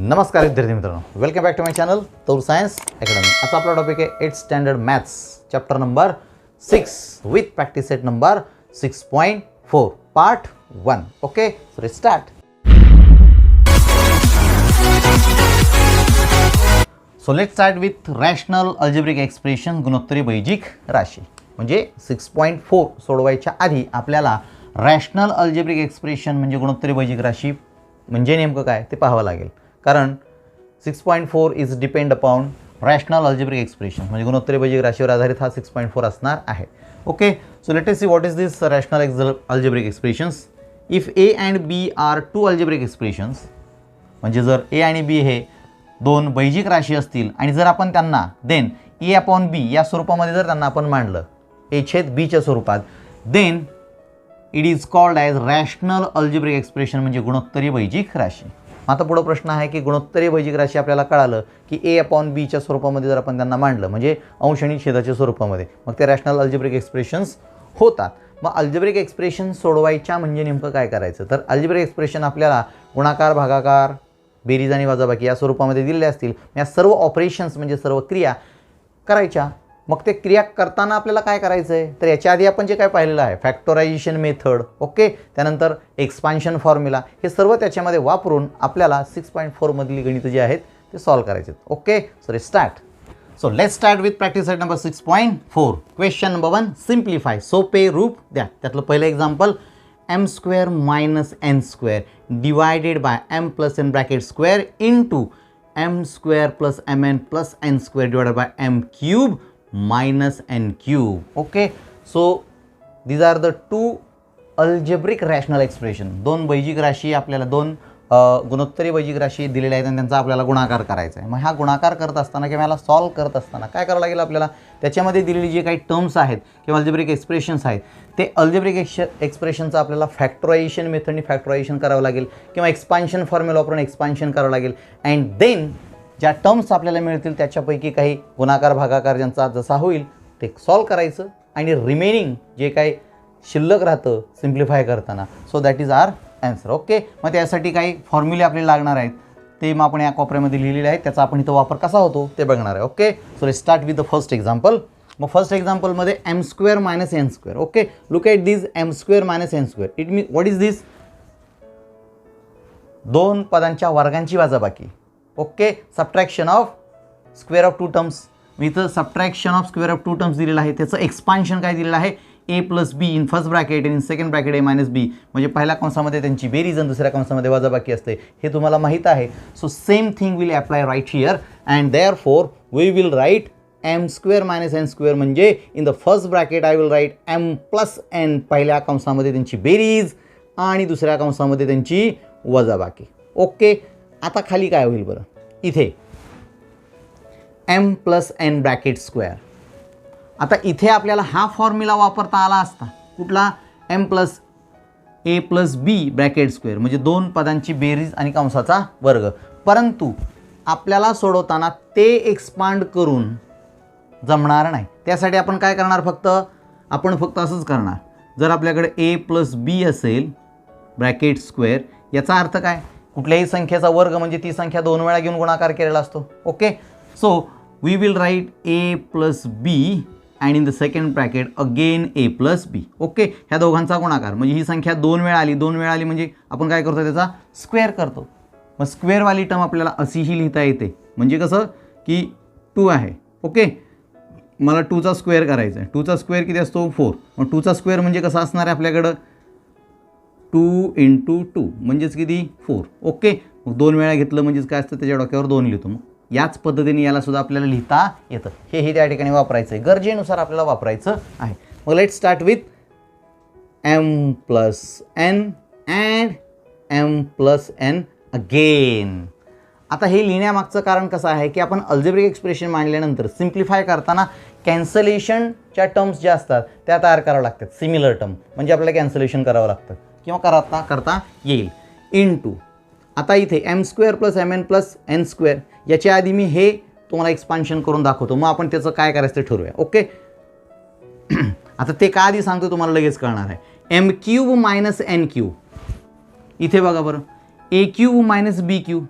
नमस्कार विद्यार्थी मित्रांनो, welcome back to my channel तौर सायन्स अकॅडमी. आता आपला टॉपिक आहे 8th standard maths chapter number 6 with practice set number 6.4 part 1. Okay, so let's start. So let's start with rational algebraic expression, गुणोत्तरी बैजिक राशी. म्हणजे 6.4 सोडवायच्या आधी आपल्याला रॅशनल अल्जेब्रिक एक्सप्रेशन म्हणजे गुणोत्तरी बैजिक राशी म्हणजे नेमकं काय ते पाहावं लागेल. कारण 6.4 is depend upon rational algebraic expression म्हणजे गुणोत्तरी बैजिक राशीवर आधारित हा 6.4 असणार आहे. Okay, so let us see what is this rational algebraic expressions. If A and B are two algebraic expressions, म्हणजे जर ए आणि बी हे दोन बैजिक राशी असतील आणि जर आपण त्यांना देन ए अपॉन बी या स्वरूपामध्ये जर त्यांना आपण मांडलं ए छेद बीच्या स्वरूपात, then it is called as rational algebraic expression म्हणजे गुणोत्तरी बैजिक राशी. आता पुढं प्रश्न आहे की गुणोत्तरी बैजिक राशी आपल्याला कळालं की ए अपॉन बीच्या स्वरूपामध्ये जर आपण त्यांना मांडलं म्हणजे अंश आणि छेदाच्या स्वरूपामध्ये, मग ते रॅशनल अल्जेब्रिक एक्सप्रेशन्स होतात. मग अल्जेब्रिक एक्सप्रेशन सोडवायच्या म्हणजे नेमकं काय करायचं, तर अल्जेब्रिक एक्सप्रेशन आपल्याला गुणाकार, भागाकार, बेरीज आणि वजाबाकी या स्वरूपामध्ये दिलेले असतील. या सर्व ऑपरेशन्स म्हणजे सर्व क्रिया करायच्या. मग ते क्रिया करताना आपल्याला काय करायचं आहे, तर याच्या आधी आपण जे काय पाहिलेलं आहे फॅक्टरायझेशन मेथड, ओके, त्यानंतर एक्सपान्शन फॉर्म्युला, हे सर्व त्याच्यामध्ये वापरून आपल्याला 6.4 मधली गणितं जी आहेत ते सॉल्व्ह करायचे. Okay, so let's start. So let's start with practice set number 6.4. Question number 1, simplify, सोपे रूप द्या. त्यातलं पहिलं example, m square minus n square divided by m plus n bracket square into m square plus mn plus n square divided by m cube minus n cube. Okay, so these are the two algebraic rational expression. दोन बैजिक राशी आपल्याला, दोन गुणोत्तरी बैजिक राशी दिलेल्या आहेत आणि त्यांचा आपल्याला गुणाकार करायचा आहे. मग हा गुणाकार करत असताना किंवा याला सॉल्व करत असताना काय करावं लागेल आपल्याला, त्याच्यामध्ये दिलेली जे काही टर्म्स आहेत किंवा अल्जेब्रिक एक्सप्रेशन्स आहेत ते अल्जेब्रिक एक्सप्रेशनचं आपल्याला फॅक्टरायझेशन मेथडने फॅक्टरायझेशन करावं लागेल किंवा एक्सपान्शन फॉर्म्युला वापरून एक्सपान्शन करावं लागेल. अँड देन ज्या टर्म्स आपल्याला मिळतील त्याच्यापैकी काही गुणाकार, भागाकार ज्यांचा जसा होईल ते सॉल्व करायचं आणि रिमेनिंग जे काही शिल्लक राहतं सिम्प्लिफाय करताना, so that is our answer. Okay, मग त्यासाठी काही फॉर्म्युले आपल्याला लागणार आहेत ते मग आपण या कोपऱ्यामध्ये लिहिलेले आहेत, त्याचा आपण इथं वापर कसा होतो ते बघणार आहे. Okay, so let's start with the first example. मग फर्स्ट एक्झाम्पलमध्ये m square minus n square. Okay, look at this m square minus n square. It mean what is this, दोन पदांच्या वर्गांची वजाबाकी. Okay, subtraction of square of two terms. मी इथं subtraction of square of two terms दिलेलं आहे, त्याचं expansion काय दिलेलं आहे, A plus B in first bracket in second bracket A minus बी, म्हणजे पहिल्या कंसामध्ये त्यांची बेरीज आणि दुसऱ्या कंसामध्ये वजाबाकी असते, हे तुम्हाला माहीत आहे. So same thing will apply right here and therefore we will write m square minus n square म्हणजे in the first bracket I will write m plus n, पहिल्या कंसामध्ये त्यांची बेरीज आणि दुसऱ्या कंसामध्ये त्यांची वजाबाकी. ओके, आता खाली काय होईल बरं, इथे m plus n bracket square. आता इथे आपल्याला हा फॉर्म्युला वापरता आला असता, कुठला, m plus a plus b bracket square म्हणजे दोन पदांची बेरीज आणि कंसाचा वर्ग. परंतु आपल्याला सोडवताना ते एक्सपांड करून जमणार नाही. त्यासाठी आपण काय करणार, आपण फक्त असंच करणार, जर आपल्याकडे a प्लस b असेल ब्रॅकेट स्क्वेअर, याचा अर्थ काय, कुठल्याही संख्येचा वर्ग म्हणजे ती संख्या दोन वेळा घेऊन गुणाकार केलेला असतो. Okay, so we will write a plus B and in the second bracket again a plus B. Okay, ह्या दोघांचा गुणाकार म्हणजे ही संख्या दोन वेळा आली म्हणजे आपण काय करतो, त्याचा स्क्वेअर करतो. मग स्क्वेअरवाली टर्म आपल्याला अशीही लिहिता येते, म्हणजे कसं की 2 आहे. ओके, मला 2चा स्क्वेअर करायचा आहे, 2चा स्क्वेअर किती असतो 4. मग 2चा स्क्वेअर म्हणजे कसं असणार आहे आपल्याकडं 2 इंटू 2 म्हणजेच किती 4. ओके, मग दोन वेळा घेतलं म्हणजेच काय असतं, त्याच्या डोक्यावर 2 लिहितो. मग याच पद्धतीने याला सुद्धा आपल्याला लिहिता येतं. हे त्या ठिकाणी वापरायचं आहे, गरजेनुसार आपल्याला वापरायचं आहे. मग let start with m plus n and m plus n again. आता हे लिहिण्यामागचं कारण कसं आहे की आपण अल्जेब्रिक एक्सप्रेशन मांडल्यानंतर सिम्प्लिफाय करताना कॅन्सलेशनच्या टर्म्स ज्या असतात त्या तयार कराव्या लागतात. सिमिलर टर्म म्हणजे आपल्याला कॅन्सलेशन करावं लागतं किंवा करता येईल. इंटू आता इथे m square plus mn plus n square, याच्या आधी मी हे तुम्हाला एक्सपान्शन करून दाखवतो, मग आपण त्याचं काय करायचं ते ठरवूया. ओके, आता ते का आधी सांगतो तुम्हाला लगेच कळणार आहे. m cube minus n cube, इथे बघा बरं, a cube minus b cube,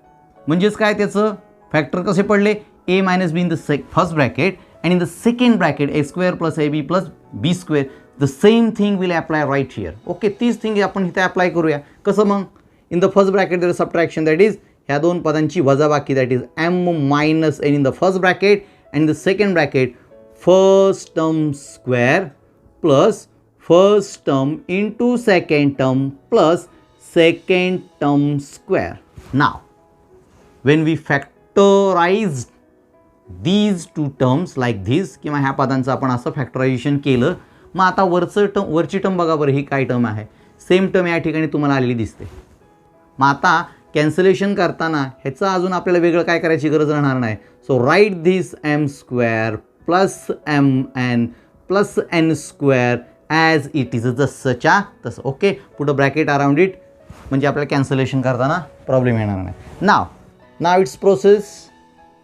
म्हणजेच काय त्याचं फॅक्टर कसे पडले, a minus B in the first bracket and in the second bracket a square plus ab plus B square. The same thing will apply right here. Okay, तीच thing आपण इथे apply करूया. कसं मग, in the first bracket their subtraction, that is ह्या दोन पदांची वजाबाकी, that is m minus n in the first bracket and in the second bracket first term square plus first term into second term plus second term square. Now, when we factorize these two terms like this, किंवा ह्या पदांचं आपण असं factorisation केलं, मग आता वरची term बघा बरं, ही काय टर्म आहे, सेम टर्म या ठिकाणी तुम्हाला आलेली दिसते. मग आता कॅन्सलेशन करताना ह्याचं अजून आपल्याला वेगळं काय करायची गरज राहणार नाही. So write this m square plus mn plus n square as it is, जसंच्या तसं. ओके, पुढं ब्रॅकेट अराउंड इट, म्हणजे आपल्याला कॅन्सलेशन करताना प्रॉब्लेम येणार नाही. नाव इट्स प्रोसेस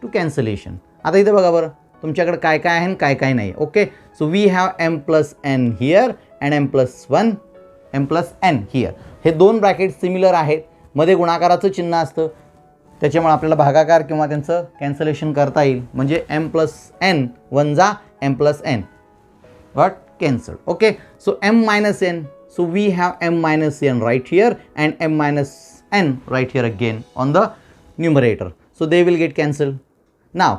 टू कॅन्सलेशन. आता इथे बघा बरं, तुमच्याकडे काय काय आहे काय काय नाही. Okay, so we have m plus n here and m plus 1 m plus n here. हे दोन ब्रॅकेट सिमिलर आहेत, मध्ये गुणाकाराचं चिन्ह असतं, त्याच्यामुळे आपल्याला भागाकार किंवा त्यांचं कॅन्सलेशन करता येईल. म्हणजे m प्लस n 1 जा m plus n got cancelled. Okay, so m minus n, so we have m minus n right here and m minus n right here again on the numerator, so they will get cancelled. Now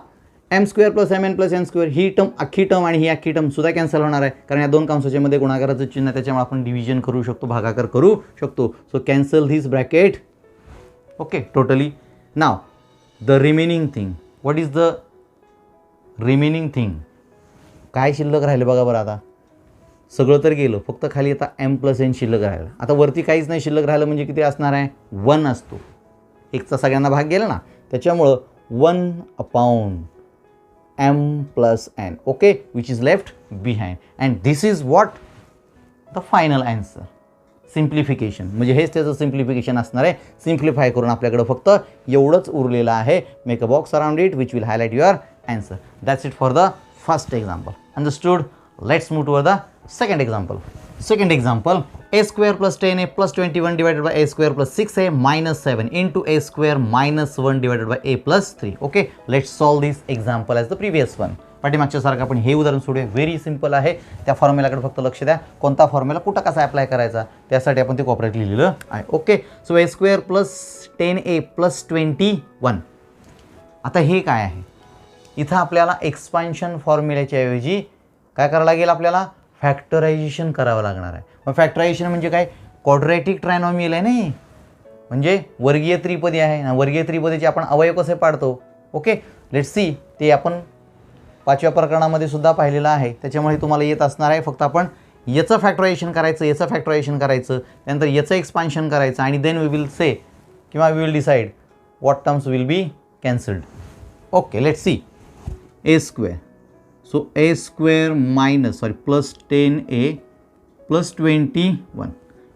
m square plus mn plus n square, he term अख्खी term आणि ही अख्खी term सुद्धा cancel होणार आहे, कारण या दोन कंसाच्या मध्ये गुणाकाराचं चिन्ह, त्याच्यामुळे आपण डिव्हिजन करू शकतो, भागाकार करू शकतो. So cancel this bracket. Okay, totally. Now the remaining thing, what is the remaining thing, काय शिल्लक राहिले बघा बरं. आता सगळं तर गेलं, फक्त खाली आता m प्लस n शिल्लक राहिलं. आता वरती काहीच नाही शिल्लक राहिलं, म्हणजे किती असणार आहे, 1 असतो. एकचा सगळ्यांना भाग गेला ना, त्याच्यामुळं 1/m plus n. Okay, which is left behind, and this is what the final answer. Simplification म्हणजे हेच त्याचं सिम्प्लिफिकेशन असणार आहे. सिम्प्लिफाय करून आपल्याकडं फक्त एवढंच उरलेलं आहे. Make a box around it which will highlight your answer. That's it for the first example. Understood? Let's move toward the second example. Second example, a square plus 10a plus 21 divided by a square plus 6a minus 7 into a square minus 1 divided by a plus 3. Okay, let's solve this example as the previous one. पाठीमागच्या सारखं आपण हे उदाहरण सोडूया. Very simple आहे. त्या फॉर्म्युलाकडे फक्त लक्ष द्या. कोणता फॉर्म्युला कुठं कसा अप्लाय करायचा त्यासाठी आपण ते कॉपरेट लिहिलेलं आहे. Okay, so a square plus 10a plus 21. आता हे काय आहे, इथं आपल्याला एक्सपान्शन फॉर्म्युल्याच्या ऐवजी काय करावं लागेल, आपल्याला फॅक्टरायझेशन करावं लागणार आहे. मग फॅक्टरायझेशन म्हणजे काय, क्वाड्रॅटिक ट्रायनॉमियल आहे नाही, म्हणजे वर्गीय त्रिपदी आहे ना. वर्गीय त्रिपदीचे आपण अवयव कसे पाडतो. ओके, लेट्स सी, ते आपण 5व्या प्रकरणामध्ये सुद्धा पाहिलेलं आहे, त्याच्यामुळे तुम्हाला येत असणार आहे. फक्त आपण याचं फॅक्टरायझेशन करायचं, याचं फॅक्टरायझेशन करायचं, त्यानंतर याचं एक्सपान्शन करायचं, आणि देन वी विल से किंवा we will decide what terms will be cancelled. Okay, let's see. A square, so a square minus plus 10a plus 21,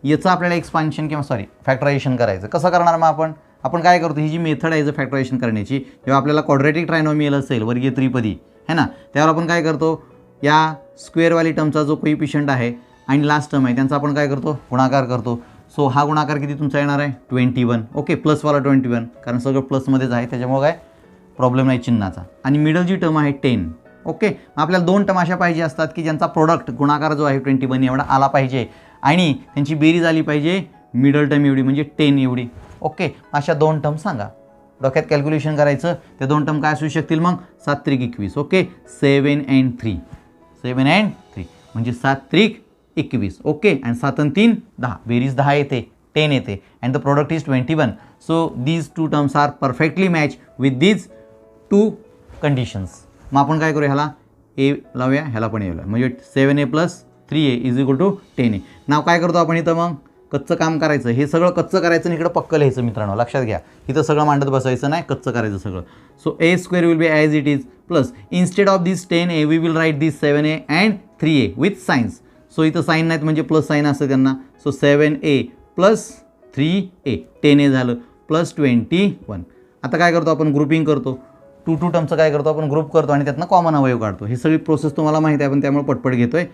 याचं आपल्याला एक्सपान्शन किंवा फॅक्टरायझेशन करायचं. कसं करणार मग आपण काय करतो, ही जी मेथड आहे फॅक्टरायझेशन करण्याची, जेव्हा आपल्याला क्वाड्रॅटिक ट्रायनॉमियल असेल वर्गीय त्रिपदी है ना, त्यावर आपण काय करतो, या स्क्वेअरवाली टर्मचा जो कोइफिशियंट आहे आणि लास्ट टर्म आहे त्यांचा आपण काय करतो, गुणाकार करतो. सो हा गुणाकार किती तुमचा येणार आहे, 21. ओके, प्लसवाला 21, कारण सगळं प्लसमध्येच आहे, त्याच्यामुळे काय प्रॉब्लेम नाही चिन्हाचा. आणि मिडल जी टर्म आहे 10. ओके, आपल्याला दोन टर्म अशा पाहिजे असतात की ज्यांचा प्रोडक्ट गुणाकार जो आहे 21 एवढा आला पाहिजे आणि त्यांची बेरीज आली पाहिजे मिडल टर्म एवढी, म्हणजे 10 एवढी. ओके, अशा दोन टर्म सांगा, डोक्यात कॅल्क्युलेशन करायचं. त्या दोन टर्म काय असू शकतील मग, 7 त्रिक 21. ओके, 7 and 3 म्हणजे 7 त्रिक 21. ओके, आणि 7 आणि 3 10, बेरीज 10 येते, 10 येते, and the product is 21. So these two terms are perfectly match with these two conditions. मग आपण काय करूया, ह्याला ए लावूया, ह्याला पण येऊया, म्हणजे 7a plus 3a is equal to 10a. नाव काय करतो आपण इथं, मग कच्चं काम करायचं. हे सगळं कच्चं करायचं आणि इकडं पक्कं लिहायचं मित्रांनो, लक्षात घ्या. इथं सगळं मांडत बसायचं नाही, कच्चं करायचं सगळं. So a square will be as it is plus instead of this 10a we will write this 7a and 3a with signs. So इथं साईन नाहीत म्हणजे प्लस साईन असतं त्यांना. So 7a plus 3a 10a झालं plus 21. आता काय करतो आपण, ग्रुपिंग करतो. टू टर्मचं काय करतो आपण, ग्रुप करतो आणि त्यातनं कॉमन अवयव काढतो. ही सगळी प्रोसेस तुम्हाला माहिती आहे, आपण त्यामुळे पटपट घेतोय.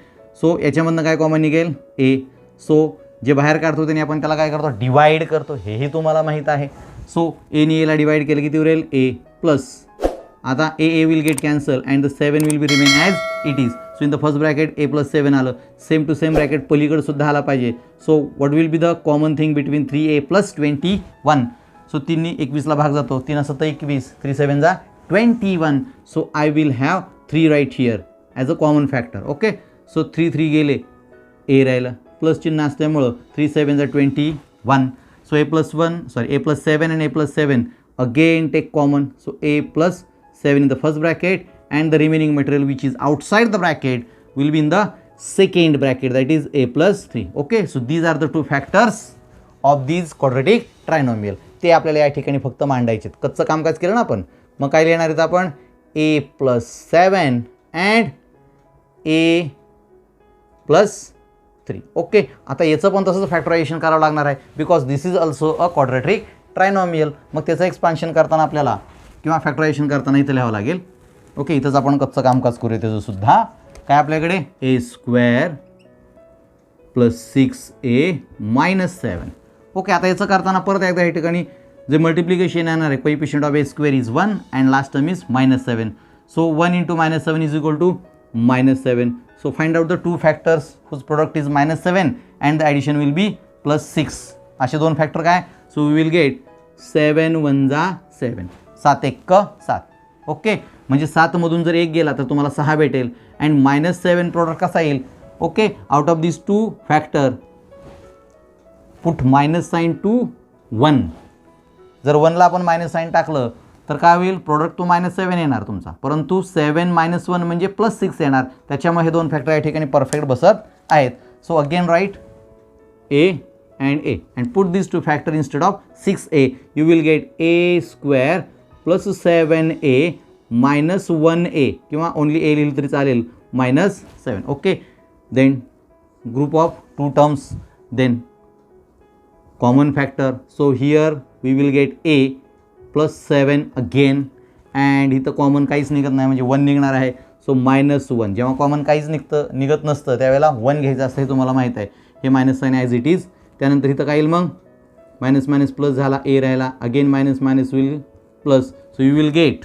सो याच्यामधनं काय कॉमन निघेल, ए. सो जे बाहेर काढतो त्याने आपण त्याला काय करतो, डिवाइड करतो, हेही तुम्हाला माहीत आहे. सो एने एला डिवाइड केलं किती उरेल ए प्लस आता A will get cancel and the 7 will be remain as it is. So in the first bracket A plus 7 आलं. सेम टू सेम ब्रॅकेट पलीकडे सुद्धा आला पाहिजे. So what will be the common thing between 3a plus 21. So 3 21ला भाग जातो. 3 असं तर 21, 3 7 जा 21. So I will have 3 write here as a common factor. Okay, so 3 गेले, ए राहिलं, प्लस चिन्ह असल्यामुळं 3 7 जा 21. So A plus 7 and a plus 7 again take common. So a plus 7 in the first bracket and the remaining material which is outside the bracket will be in the second bracket, that is a plus 3. Okay, so these are the two factors of these quadratic trinomial. ते आपल्याला या ठिकाणी फक्त मांडायचे. कच्चं कामकाज केलं ना आपण, मग काय लिहिणार आहेत आपण a plus 7 and a plus 3. Okay, आता याचं पण तसंच फॅक्टरायझेशन करावं लागणार आहे because this is also a quadratic trinomial. मग त्याचं एक्सपान्शन करताना आपल्याला किंवा फॅक्टरायझेशन करताना इथं लिहावं लागेल. ओके, इथंच आपण कच्चं कामकाज करूया. त्याचं सुद्धा काय आपल्याकडे A square plus 6a minus 7. Okay, आता याचं करताना परत एकदा या ठिकाणी जे मल्टिप्लिकेशन येणार आहे coefficient of A square is 1 and last term is -7. So 1 into -7 is equal to -7. So find out the two factors whose product is -7 and the addition will be +6. असे दोन फॅक्टर काय. सो वी विल गेट 7 1 जा 7, 7 1 7. Okay, म्हणजे 7 मधून जर 1 गेला तर तुम्हाला 6 भेटेल अँड -7 प्रोडक्ट कसा येईल. Okay, out of this two factor put minus sign to 1. जर 1ला आपण मायनस साईन टाकलं तर काय होईल, प्रोडक्ट तो -7 येणार तुमचा, परंतु 7 - 1 म्हणजे +6 येणार. त्याच्यामुळे हे दोन फॅक्टर या ठिकाणी परफेक्ट बसत आहेत. So again write A and A and put this two factor instead of 6a. You will get a square plus 7a minus 1a किंवा ओनली ए लिहिलं तरी चालेल -7. Okay, then group of two terms, then common factor. So here we will get a plus 7 again and इथं common काहीच निघत नाही म्हणजे 1 निघणार आहे. सो -1. जेव्हा कॉमन काहीच निघत नसतं त्यावेळेला 1 घ्यायचं असतं हे तुम्हाला माहीत आहे. हे minus sign as it is. त्यानंतर इथं काय येईल मग मायनस मायनस प्लस झाला, ए राहिला, again minus minus will plus. So you will get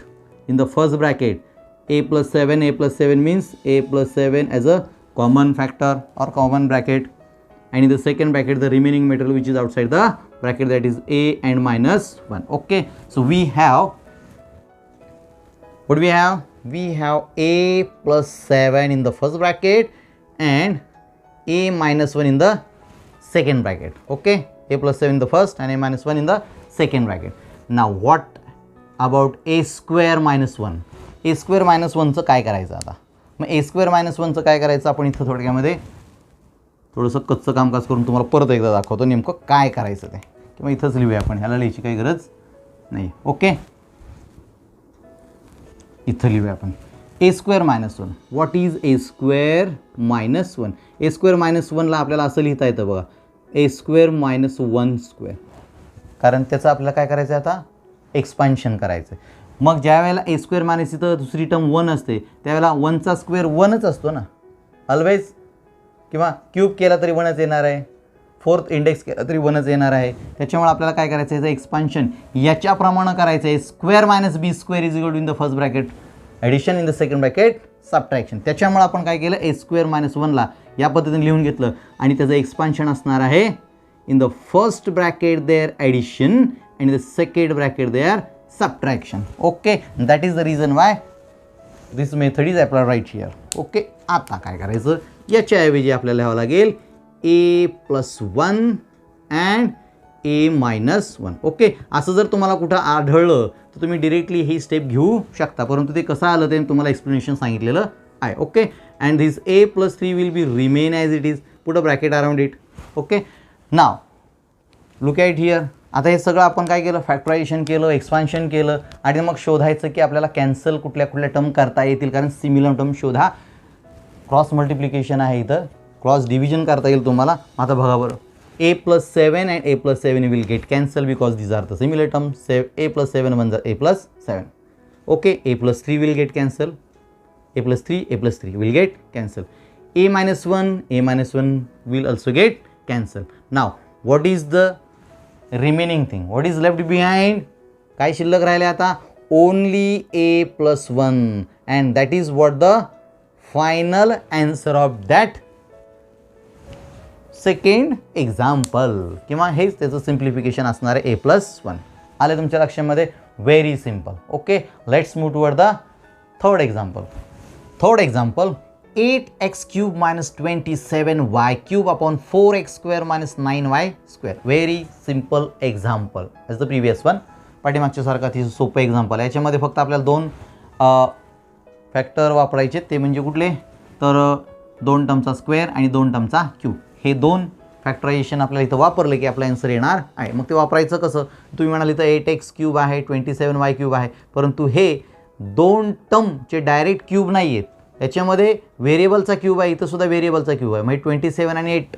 in the first bracket a plus 7 means a plus 7 as a common factor or common bracket, and in the second bracket the remaining material which is outside the bracket, that is a and -1. Okay, so we have what we have a plus 7 in the first bracket and a -1 in the second bracket. Okay, a plus 7 in the first and a -1 in the second bracket. Now what about a square -1? a square -1चं काय करायचं आता. मग a square -1चं काय करायचं आपण इथं थोडक्यामध्ये थोडंसं कच्चं कामकाज करून तुम्हाला परत एकदा दाखवतो नेमकं काय करायचं ते, किंवा इथंच लिहूया आपण, ह्याला लिहायची काही गरज नाही. ओके, इथं लिहूया आपण a square -1. What is a square -1? a square -1ला आपल्याला असं लिहिता येतं बघा, a square -1 square, कारण त्याचं आपल्याला काय करायचं आहे आता, एक्सपान्शन करायचं आहे. मग ज्या वेळेला a square मायनस इथं दुसरी टर्म 1 असते त्यावेळेला 1चा स्क्वेअर 1च असतो ना ऑलवेज, किंवा क्यूब केला तरी 1च येणार आहे, फोर्थ इंडेक्स केला तरी 1च येणार आहे. त्याच्यामुळे आपल्याला काय करायचं आहे, याचं एक्सपान्शन याच्याप्रमाणे करायचं आहे. Square minus B square is equal to in the first bracket addition, in the second bracket subtraction. त्याच्यामुळे आपण काय केलं, a square -1ला या पद्धतीने लिहून घेतलं आणि त्याचं एक्सपान्शन असणार आहे in the first bracket their addition and in the second bracket they are subtraction. Okay, that is the reason why this method is applied right here. Okay, आता काय करायचं, याच्याऐवजी आपल्याला लिहावं लागेल a plus 1 and a minus 1. Okay, असं जर तुम्हाला कुठं आढळलं तर तुम्ही डिरेक्टली ही स्टेप घेऊ शकता, परंतु ते कसं आलं ते तुम्हाला एक्सप्लेनेशन सांगितलेलं आहे. Okay, and this a plus 3 will be remain as it is, put a bracket around it. Okay, now look at here. आता हे सगळं आपण काय केलं, फॅक्टरायझेशन केलं, एक्सपान्शन केलं आणि मग शोधायचं की आपल्याला कॅन्सल कुठल्या कुठल्या टर्म करता येतील, कारण सिमिलर टर्म शोधा. क्रॉस मल्टिप्लिकेशन आहे इथं, क्रॉस डिव्हिजन करता येईल तुम्हाला. आता बघा बरं, a plus 7 and a plus 7 will get cancel because these are the similar terms. a plus 7 1 a plus 7. Okay, a plus 3 will get cancel, a plus 3 will get cancel. a minus 1 will also get cancel. Now what is the remaining thing. What is left behind? काय शिल्लक राहिले आता? Only a+1 and that is what the final answer of that second example, किंवा हेच त्याचं simplification असणार आहे a+1. आले तुमच्या लक्षामध्ये? Very simple. Okay, let's move toward the third example. Third example, 8x³ - 27y³ upon 4x² - 9y². Very simple example as the previous one. पाठीमागच्या सारखा ती सोपं एक्झाम्पल. याच्यामध्ये फक्त आपल्याला दोन फॅक्टर वापरायचे, ते म्हणजे कुठले? तर 2 टर्मचा स्क्वेअर आणि 2 टर्मचा क्यूब. हे दोन फॅक्टरायझेशन आपल्याला इथं वापरले की आपला आन्सर येणार आहे. मग ते वापरायचं कसं? तुम्ही म्हणाल इथं 8x³ आहे, 27y³ आहे, परंतु हे 2 टर्मचे डायरेक्ट क्यूब नाही आहेत. याच्यामध्ये व्हेरिएबलचा क्यूब आहे, इथं सुद्धा व्हेरिएबलचा क्यूब आहे. म्हणजे 27 आणि 8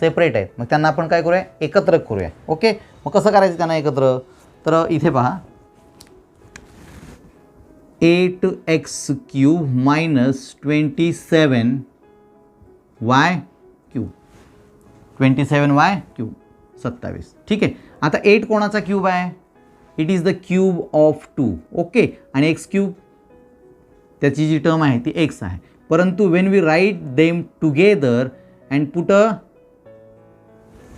सेपरेट आहेत. मग त्यांना आपण काय करूया? एकत्र करूया. ओके, मग कसं करायचं त्यांना एकत्र? तर इथे पहा, 8x³ - 27y³. 27y³, 27. ठीक आहे. आता 8 कोणाचा क्यूब आहे? It is the cube of 2. Okay, आणि x³ त्याची जी टर्म आहे ती x आहे. परंतु when we write them together and put a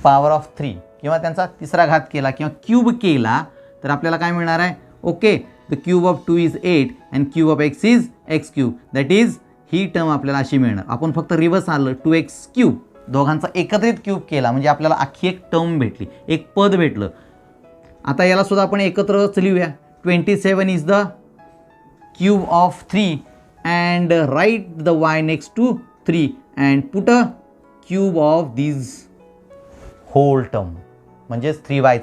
power of 3 किंवा त्यांचा तिसरा घात केला किंवा क्यूब केला तर आपल्याला काय मिळणार आहे? Okay, the cube of 2 is 8 and cube of x is x³. That is he term आपल्याला अशी मिळणार. आपण फक्त रिव्हर्स आलं, 2x³, दोघांचा एकत्रित क्यूब केला म्हणजे आपल्याला अख्खी एक टर्म भेटली, एक पद भेटलं. आता याला सुद्धा आपण एकत्रच लिहूया. 27 is the cube of 3 and write the y next to 3 and put a cube of this whole term, म्हणजेच 3y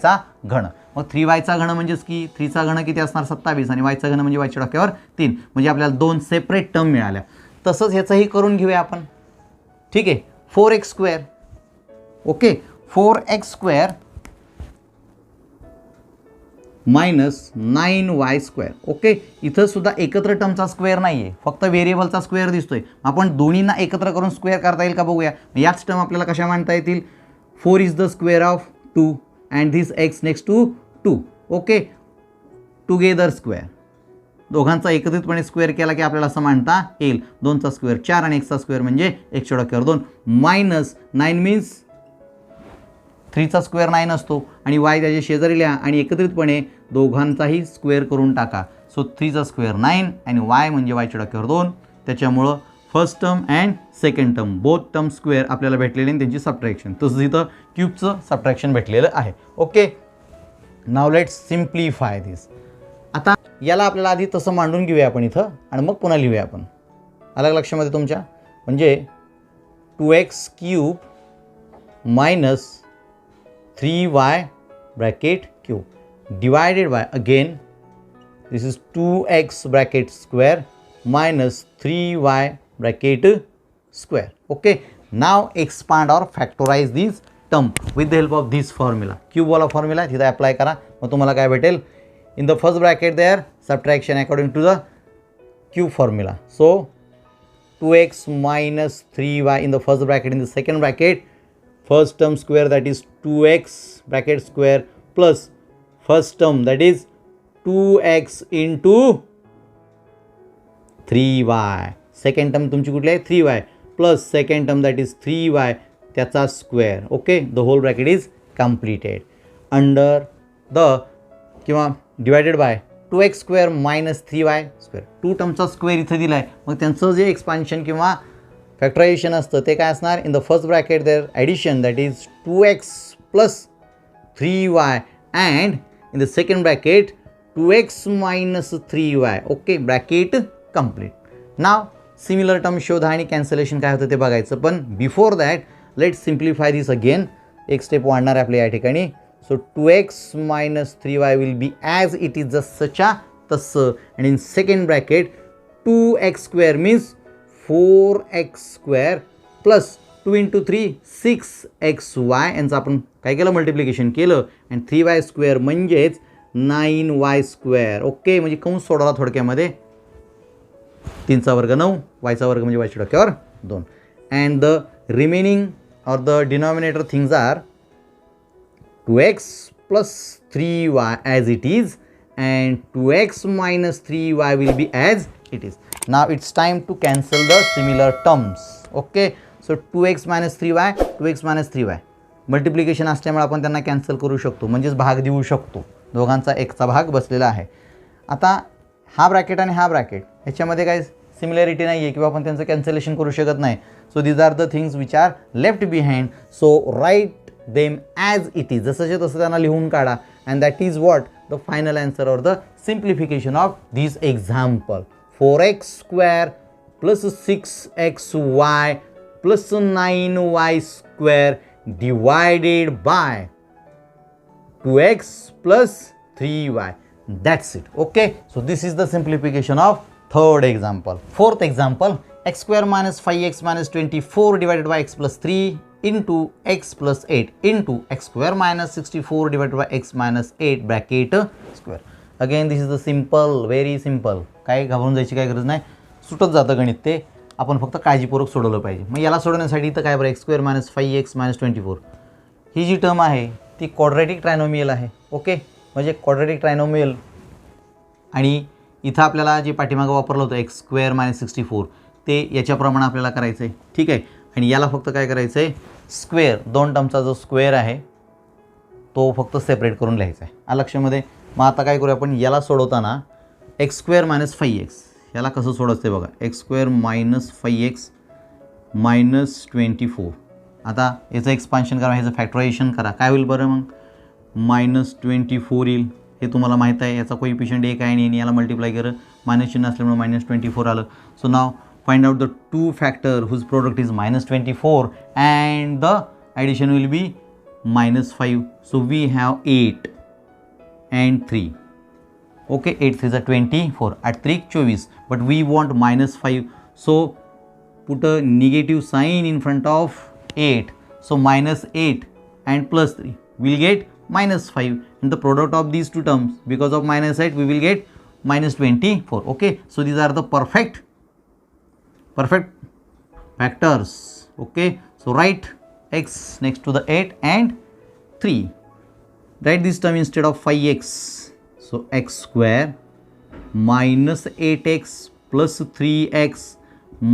घन. मग 3y घन म्हणजेच की 3चा घन किती असणार? 27 आणि y घन म्हणजे yच्या डोक्यावर 3. म्हणजे आपल्याला 2 सेपरेट टर्म मिळाल्या. तसंच ह्याचंही करून घेऊया आपण. ठीक आहे, 4x². Okay, 4x² - 9y². Okay, इथं सुद्धा एकत्र टर्मचा स्क्वेअर नाही आहे, फक्त व्हेरिएबलचा स्क्वेअर दिसतोय. आपण दोन्हींना एकत्र करून स्क्वेअर करता येईल का बघूया. याच टर्म आपल्याला कशा मांडता येतील? 4 is the square of 2 and this x next to 2. Okay, together square. दोघांचा एकत्रितपणे स्क्वेअर केला की आपल्याला असं मांडता येईल. 2चा स्क्वेअर 4 आणि xचा स्क्वेअर म्हणजे x च्या डोक्यावर 2. -9 मीन्स 3चा स्क्वेअर 9 असतो आणि y त्याच्या शेजारी लिहा आणि एकत्रितपणे दोघांचाही स्क्वेअर करून टाका. सो 3चा स्क्वेअर 9 आणि y म्हणजे yच्या डोक्यावर 2. त्याच्यामुळं first term and second term both term square आपल्याला भेटलेले आणि त्यांची सबट्रॅक्शन. तसंच इथं क्यूबचं सबट्रॅक्शन भेटलेलं आहे. ओके, नाव लेट्स सिम्प्लिफाय दिस. आता याला आपल्याला आधी तसं मांडून घेऊया आपण इथं आणि मग पुन्हा लिहूया आपण. अलग लक्षामध्ये तुमच्या? म्हणजे 2x³ - 3y³ divided by, again this is 2x² - 3y². Okay, now expand or factorise this term with the help of this formula. क्यूबवाला फॉर्म्युला तिथं अप्लाय करा, मग तुम्हाला काय भेटेल? In the first bracket there, subtraction according to the cube formula. So 2x - 3y in the first bracket. In the second bracket, first term square that is 2x bracket square plus first term that is 2x into 3y. Second term तुमची कुठली आहे? 3y plus second term that is 3y त्याचा square. Okay, the whole bracket is completed. Under the किंवा divided by 2x² - 3y². 2 टर्मचा square इथं दिला आहे. मग त्यांचं जे एक्सपान्शन किंवा फॅक्टरायझेशन असतं ते काय असणार? In the first bracket their addition that is 2x + 3y and in the second bracket 2x - 3y. Okay, bracket complete. नाव सिमिलर टर्म शोधा आणि कॅन्सलेशन काय होतं ते बघायचं. पण before that let's simplify this again. एक स्टेप वाढणार आहे आपल्या या ठिकाणी. So 2x - 3y will be as it is जसंच्या तसं. And in second bracket 2x² means 4x² plus 2 into 3 6xy. यांचं आपण काय केलं? मल्टिप्लिकेशन केलं. आणि 3y² म्हणजेच 9y². ओके, म्हणजे कंस सोडवला थोडक्यामध्ये. 3चा वर्ग 9, yचा वर्ग म्हणजे yच्या डोक्यावर 2. And the remaining or the denominator things are 2x plus 3y as it is and 2x minus 3y will be as it is. Now it's time to cancel the similar terms. Okay, so 2x minus 3y, 2x minus 3y multiplication असल्यामुळे आपण त्यांना cancel करू शकतो, म्हणजेच भाग देऊ शकतो. दोघांचा एकचा भाग बसलेला आहे. आता हा ब्रॅकेट आणि हा ब्रॅकेट ह्याच्यामध्ये काही सिमिलॅरिटी नाही आहे किंवा आपण त्यांचं कॅन्सलेशन करू शकत नाही. So these are the things which are left behind. So write them as it is, जसंच्या तसं त्यांना लिहून काढा. And that is what the final answer or the simplification of this example. 4x square plus 6xy plus 9y square divided by 2x plus 3y. That's it. Okay, so this is the simplification of third example. Fourth example, x square minus 5x minus 24 divided by x plus 3 into x plus 8 into x square minus 64 divided by x minus 8 bracket square. Again this is the simple, very simple. काय घाबरून जायची काय गरज नाही, सुटत जातं गणित ते. आपण फक्त काळजीपूर्वक सोडवलं पाहिजे. मग याला सोडवण्यासाठी इथं काय बरं, x square minus 5x minus 24 ही जी टर्म आहे ती क्वाड्रॅटिक ट्रायनोमियल आहे. ओके, म्हणजे क्वाड्रॅटिक ट्रायनोमियल. आणि इथं आपल्याला जे पाठीमागं वापरलं होतं एक्स स्क्वेअर मायनस 64 ते याच्याप्रमाणे आपल्याला करायचं आहे. ठीक आहे, आणि याला फक्त काय करायचं आहे, स्क्वेअर दोन टर्मचा जो स्क्वेअर आहे तो फक्त सेपरेट करून लिहायचा आहे. लक्षामध्ये. मग आता काय करूया आपण, याला सोडवताना एक्स स्क्वेअर मायनस 5x याला कसं सोडायचं आहे बघा, x square minus 5x minus 24. आता याचं एक्सपान्शन करा, ह्याचं फॅक्टरायझेशन करा. काय होईल बरं मग, मायनस 24 येईल. हे तुम्हाला माहीत आहे, याचा कोइफिशियंट 1 आहे आणि याला मल्टिप्लाय करा, मायनस चिन्ह असल्यामुळे मायनस 24 आलं. सो नाव find out the two factor whose product is minus 24 and the addition will be minus 5. So we have 8 and 3. Okay, 8 3 are 24, at 3 24, but we want minus 5, so put a negative sign in front of 8. So minus 8 and plus 3 we'll get minus 5, and the product of these two terms, because of minus 8 we will get minus 24. Okay, so these are the perfect factors. Okay, so write x next to the 8 and 3. Write this term instead of 5x. So x square minus 8x plus 3x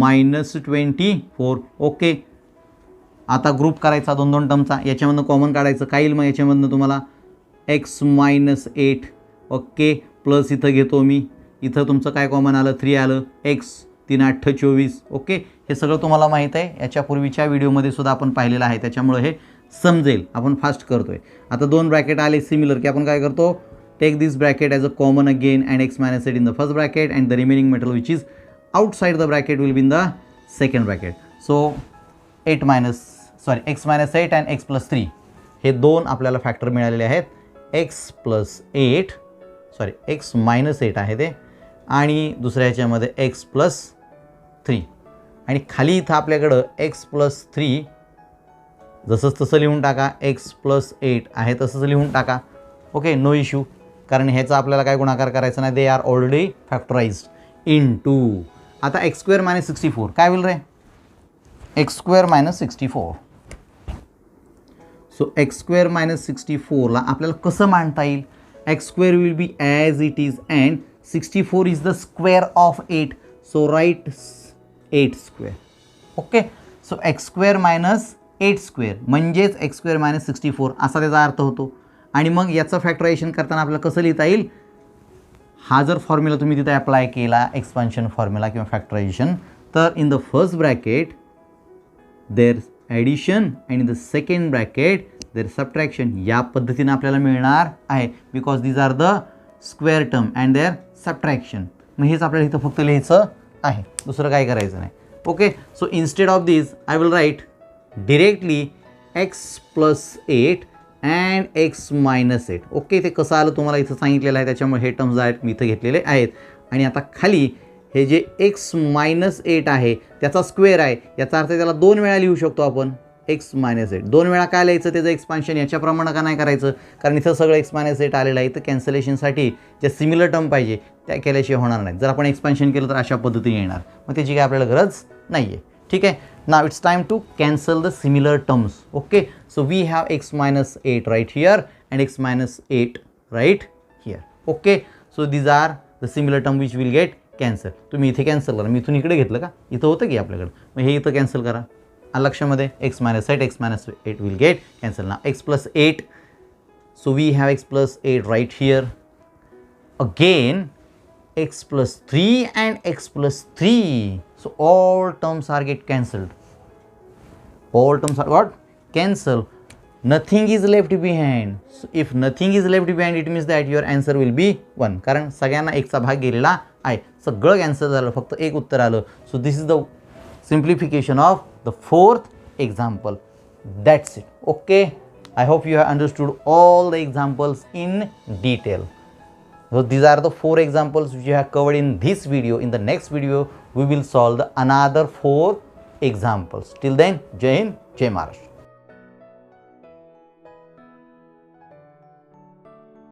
minus 24. Okay, आता group करायचा दोन दोन टर्मचा. याच्यामधनं common काढायचं. काय येईल मग याच्यामधनं तुम्हाला, x मायनस 8. ओके, प्लस इथं घेतो मी, इथं तुमचं काय कॉमन आलं, 3 आलं, x 3 8 24. ओके, हे सगळं तुम्हाला माहीत आहे, याच्यापूर्वीच्या व्हिडिओमध्ये सुद्धा आपण पाहिलेलं आहे, त्याच्यामुळे हे समजेल. आपण फास्ट करतोय. आता दोन ब्रॅकेट आले सिमिलर, की आपण काय करतो, take this bracket as a common again and X minus 8 in the first bracket and the remaining metal which is outside the bracket will be in the second bracket. So X minus 8 and X plus 3 हे दोन आपल्याला factor मिळालेले आहेत. X minus 8 आहे ते, आणि दुसऱ्या ह्याच्यामध्ये एक्स प्लस 3, आणि खाली इथं आपल्याकडं एक्स प्लस 3 जसंच तसं लिहून टाका. एक्स प्लस 8 आहे तसंच लिहून टाका. ओके, नो इश्यू, कारण ह्याचा आपल्याला काय गुणाकार करायचा नाही, they are already factorised in two. आता एक्स स्क्वेअर मायनस 64 काय होईल रे, x square minus 64. So x square minus 64ला आपल्याला कसं मांडता येईल, x square will be as it is and 64 is the square of 8. So right 8 square. Okay, so x square minus 8 square म्हणजेच x square minus 64 असा त्याचा अर्थ होतो. आणि मग याचं फॅक्टरायझेशन करताना आपल्याला कसं लिहिता येईल, हा जर फॉर्म्युला तुम्ही तिथे अप्लाय केला, एक्सपान्शन फॉर्म्युला किंवा फॅक्टरायझेशन, तर in the first bracket their addition and in the second bracket their subtraction. या पद्धतीने आपल्याला मिळणार आहे, because these are the square term and their subtraction. मग हेच आपल्याला इथं फक्त लिहायचं आहे, दुसरं काय करायचं नाही. Okay, so instead of this I will right directly x plus 8 and x minus 8. Okay, ते कसं आलं तुम्हाला इथं सांगितलेलं आहे, त्याच्यामुळे हे टर्म्स आहेत मी इथं घेतलेले आहेत. आणि आता खाली हे जे x मायनस 8 आहे त्याचा स्क्वेअर आहे, याचा अर्थ त्याला 2 वेळा लिहू शकतो आपण, x मायनस 8. 2 वेळा काय लिहायचं, त्याचं एक्सपान्शन याच्याप्रमाणे का नाही करायचं, कारण इथं सगळं x मायनस 8 आलेलं आहे. इथं कॅन्सलेशनसाठी ज्या सिमिलर टर्म पाहिजे त्या केल्याशिवाय होणार नाही. जर आपण एक्सपान्शन केलं तर अशा पद्धतीने येणार, मग त्याची काय आपल्याला गरज नाही आहे. ठीक आहे, Now it's time to cancel the similar terms. Okay, so we have x minus 8 right here and x minus 8 right here. Okay, so these are the similar term which will get cancel. तुम्ही इथे cancel करा, मी इथून इकडे घेतलं का, इथं होतं की आपल्याकडे, मग हे इथं कॅन्सल करा. लक्षामध्ये x minus 8 will get cancel. Now x plus 8, so we have x plus 8 right here. Again x plus 3 and x plus 3, so all terms are get cancelled. All terms are got cancelled. Nothing is left behind. So if nothing is left behind, it means that your answer will be 1. कारण सगळ्यांना एक चा भाग गेलेला आहे, सगळं cancel झालं, फक्त एक उत्तर आलं. So this is the simplification of the fourth example. That's it. Okay, I hope you have understood all the examples in detail. So these are the 4 examples which you have covered in this video. In the next video we will solve the another 4 examples. Till then, Jai Hind, Jai Maharashtra.